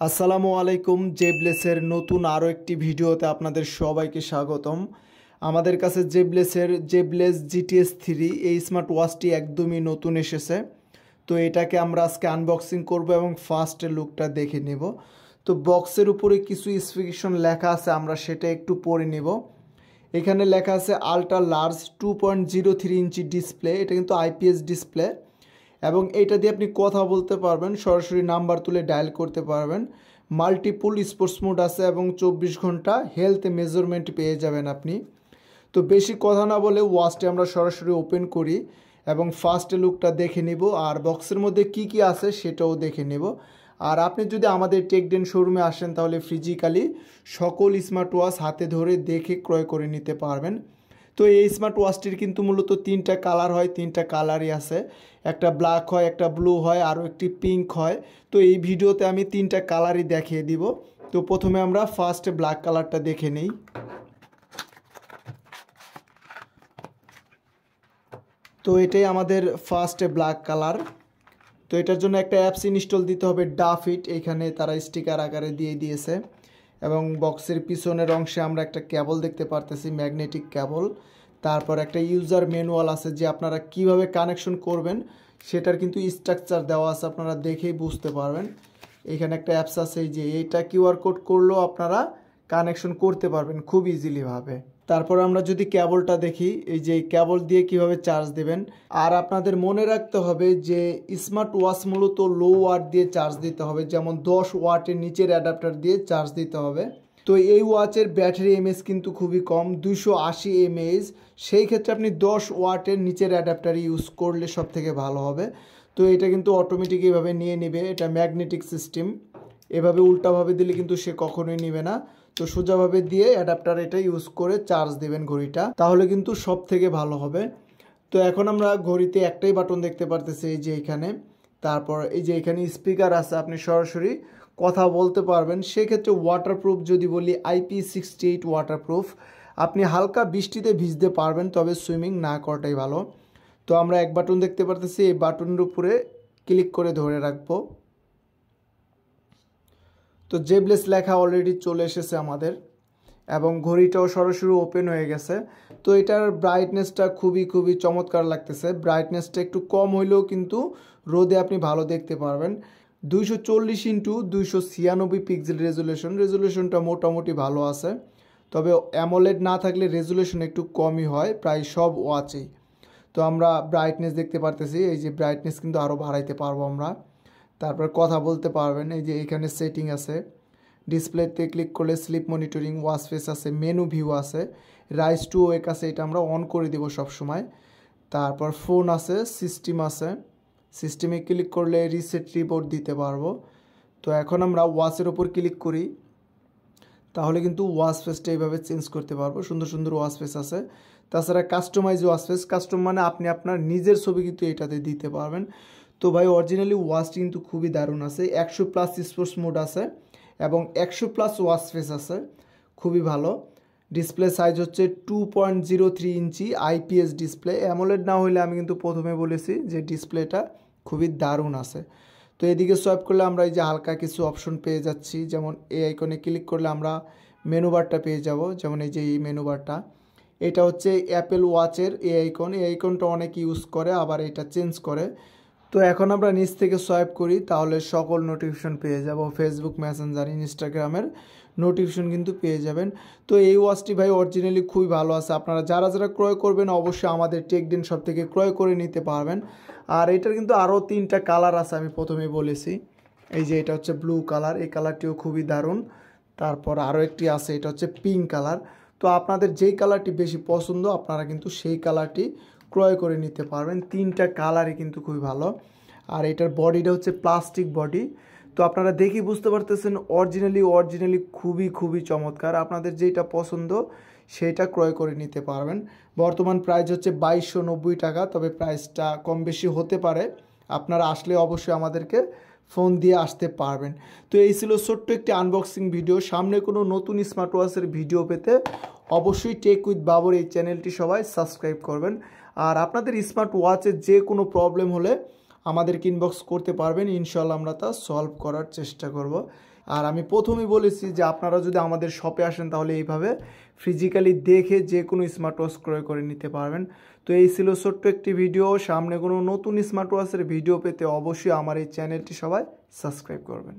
আসসালামু আলাইকুম। জেবলেসের নতুন আরও একটি ভিডিওতে আপনাদের সবাইকে স্বাগতম। আমাদের কাছে জেবলেস GTS 3 এই স্মার্ট ওয়াচটি একদমই নতুন এসেছে। তো এটাকে আমরা আজকে আনবক্সিং করব এবং ফার্স্ট লুকটা দেখে নেব। তো বক্সের উপরে কিছু স্পেসিফিকেশন লেখা আছে, আমরা সেটা একটু পড়ে নেব। এখানে লেখা আছে আল্ট্রা লার্জ 2.03 ইঞ্চি ডিসপ্লে। এটা কিন্তু IPS ডিসপ্লে এবং এটা দিয়ে আপনি কথা বলতে পারবেন, সরাসরি নাম্বার তুলে ডায়াল করতে পারবেন। মাল্টিপুল স্পোর্টস মোড আছে এবং 24 ঘন্টা হেলথ মেজারমেন্ট পেয়ে যাবেন আপনি। তো বেশি কথা না বলে ওয়াচটি আমরা সরাসরি ওপেন করি এবং ফার্স্ট লুকটা দেখে নিব, আর বক্সের মধ্যে কি কি আছে সেটাও দেখে নেব। আর আপনি যদি আমাদের টেকডেন শোরুমে আসেন তাহলে ফিজিক্যালি সকল স্মার্ট ওয়াচ হাতে ধরে দেখে ক্রয় করে নিতে পারবেন। তো এই স্মার্ট ওয়াচটির কিন্তু মূলত তিনটা কালার হয়, তিনটা কালারই আছে। একটা ব্ল্যাক হয়, একটা ব্লু হয়, আরও একটি পিঙ্ক হয়। তো এই ভিডিওতে আমি তিনটা কালারই দেখিয়ে দিব। তো প্রথমে আমরা ফার্স্ট ব্ল্যাক কালারটা দেখে নিই। তো এটাই আমাদের ফার্স্ট ব্ল্যাক কালার। তো এটার জন্য একটা অ্যাপস ইনস্টল দিতে হবে, ডাফিট। এখানে তারা স্টিকার আকারে দিয়ে দিয়েছে এবং বক্সের পিছনের অংশে আমরা একটা কেবল দেখতে পারতেছি, ম্যাগনেটিক কেবল। তারপর একটা ইউজার ম্যানুয়াল আছে যে আপনারা কিভাবে কানেকশন করবেন সেটার কিন্তু স্ট্রাকচার দেওয়া আছে, আপনারা দেখেই বুঝতে পারবেন। এখানে একটা অ্যাপস আছে, এই যে এইটা QR কোড করলেও আপনারা কানেকশন করতে পারবেন খুব ইজিলিভাবে। তারপর আমরা যদি কেবলটা দেখি, এই যে কেবল দিয়ে কিভাবে চার্জ দেবেন। আর আপনাদের মনে রাখতে হবে যে স্মার্ট ওয়াচ মূলত লো ওয়াট দিয়ে চার্জ দিতে হবে, যেমন 10 ওয়াটের নিচের অ্যাডাপ্টার দিয়ে চার্জ দিতে হবে। তো এই ওয়াচের ব্যাটারি এমএএইচ কিন্তু খুবই কম, 280 mAh। সেই ক্ষেত্রে আপনি 10 ওয়াটের নিচের অ্যাডাপ্টার ইউজ করলে সব থেকে ভালো হবে। তো এটা কিন্তু অটোমেটিক এভাবে নিয়ে নেবে, এটা ম্যাগনেটিক সিস্টেম। এভাবে উল্টাভাবে দিলে কিন্তু সে কখনোই নেবে না। তো সোজাভাবে দিয়ে অ্যাডাপ্টার এটা ইউজ করে চার্জ দেবেন ঘড়িটা, তাহলে কিন্তু সব থেকে ভালো হবে। তো এখন আমরা ঘড়িতে একটাই বাটন দেখতে পারতেছি, এই যে এখানে। তারপর এই যে এখানে স্পিকার আছে, আপনি সরাসরি কথা বলতে পারবেন। সেক্ষেত্রে ওয়াটারপ্রুফ যদি বলি, IP68 ওয়াটারপ্রুফ। আপনি হালকা বৃষ্টিতে ভিজতে পারবেন, তবে সুইমিং না করাটাই ভালো। তো আমরা এক বাটন দেখতে পারতেছি, এই বাটনের উপরে ক্লিক করে ধরে রাখবো। তো জেবলেস লেখা অলরেডি চলে এসেছে আমাদের এবং ঘড়িটাও সরাসরি ওপেন হয়ে গেছে। তো এটার ব্রাইটনেসটা খুবই চমৎকার লাগতেছে। ব্রাইটনেসটা একটু কম হইলেও কিন্তু রোদে আপনি ভালো দেখতে পারবেন। 240x296 পিক্সেল রেজুলেশনটা মোটামুটি ভালো আছে, তবে অ্যামোলেড না থাকলে রেজুলেশন একটু কমই হয় প্রায় সব ওয়াচেই। তো আমরা ব্রাইটনেস দেখতে পারতেছি, এই যে ব্রাইটনেস কিন্তু আরও বাড়াইতে পারবো আমরা। তারপর কথা বলতে পারবেন, এই যে এখানে সেটিং আছে। ডিসপ্লেতে ক্লিক করলে স্লিপ মনিটরিং, ওয়াচ ফেস আছে, মেনু ভিউ আছে, রাইজ টু ওয়েক আছে, এটা আমরা অন করে দেব সব সময়। তারপর ফোন আছে, সিস্টেম আছে, সিস্টেমে ক্লিক করলে রিসেট রিপোর্ট দিতে পারবো। তো এখন আমরা ওয়াচের ওপর ক্লিক করি, তাহলে কিন্তু ওয়াচ ফেসটা এইভাবে চেঞ্জ করতে পারবো। সুন্দর ওয়াচ ফেস আছে। তাছাড়া কাস্টমাইজ ওয়াচ ফেস, কাস্টম মানে আপনি আপনার নিজের ছবি কিন্তু এটাতে দিতে পারবেন। তো ভাই অরিজিনালি ওয়াচটি কিন্তু খুবই দারুণ আছে। 100+ স্পোর্টস মোড আছে এবং 100+ ওয়াচ ফেস আছে, খুবই ভালো। ডিসপ্লে সাইজ হচ্ছে 2.03 ইঞ্চি IPS ডিসপ্লে। অ্যামোলেড না হলে আমি কিন্তু প্রথমে বলেছি যে ডিসপ্লেটা খুবই দারুণ আছে। তো এদিকে সোয়াইপ করলে আমরা এই যে হালকা কিছু অপশন পেয়ে যাচ্ছি, যেমন এই আইকনে ক্লিক করলে আমরা মেনু বারটা পেয়ে যাব, যেমন এই যে এই মেনু বারটা। এটা হচ্ছে অ্যাপেল ওয়াচের এই আইকন। এই আইকনটা অনেকে ইউজ করে, আবার এটা চেঞ্জ করে। তো এখন আমরা নিচ থেকে সোয়াইপ করি, তাহলে সকল নোটিফিকেশন পেয়ে যাব। ফেসবুক, মেসেঞ্জার, ইনস্টাগ্রামের নোটিফিকেশন কিন্তু পেয়ে যাবেন। তো এই ওয়াচটি ভাই অরিজিনালি খুবই ভালো আছে। আপনারা যারা ক্রয় করবেন অবশ্যই আমাদের টেকডেন শপ থেকে ক্রয় করে নিতে পারবেন। আর এটার কিন্তু আরও 3টা কালার আছে, আমি প্রথমেই বলেছি। এই যে এটা হচ্ছে ব্লু কালার, এই কালারটিও খুবই দারুণ। তারপর আরও একটি আছে, এটা হচ্ছে পিঙ্ক কালার। তো আপনাদের যেই কালারটি বেশি পছন্দ আপনারা কিন্তু সেই কালারটি ক্রয় করে নিতে পারবেন। 3টা কালারই কিন্তু খুবই ভালো। আর এটার বডিটা হচ্ছে প্লাস্টিক বডি। তো আপনারা দেখি বুঝতে পারতেছেন অরিজিনালি খুবই চমৎকার। আপনাদের যেটা পছন্দ সেটা ক্রয় করে নিতে পারবেন। বর্তমান প্রাইস হচ্ছে 2290 টাকা, তবে প্রাইসটা কম বেশি হতে পারে। আপনারা আসলে অবশ্যই আমাদেরকে ফোন দিয়ে আসতে পারবেন। তো এই ছিল ছোট্ট একটি আনবক্সিং ভিডিও। সামনে কোনো নতুন স্মার্ট ওয়াচের ভিডিও পেতে অবশ্যই টেক উইথ বাবর এই চ্যানেলটি সবাই সাবস্ক্রাইব করবেন। আর আপনাদের স্মার্ট ওয়াচের যে কোনো প্রবলেম হলে আমাদেরকে ইনবক্স করতে পারবেন, ইনশাল্লাহ আমরা তা সলভ করার চেষ্টা করব। আর আমি প্রথমেই বলেছি যে আপনারা যদি আমাদের শপে আসেন তাহলে এইভাবে ফিজিক্যালি দেখে যে কোনো স্মার্ট ওয়াচ ক্রয় করে নিতে পারবেন। তো এই ছিল ছোট্ট একটি ভিডিও। সামনে কোনো নতুন স্মার্ট ওয়াচের ভিডিও পেতে অবশ্যই আমার এই চ্যানেলটি সবাই সাবস্ক্রাইব করবেন।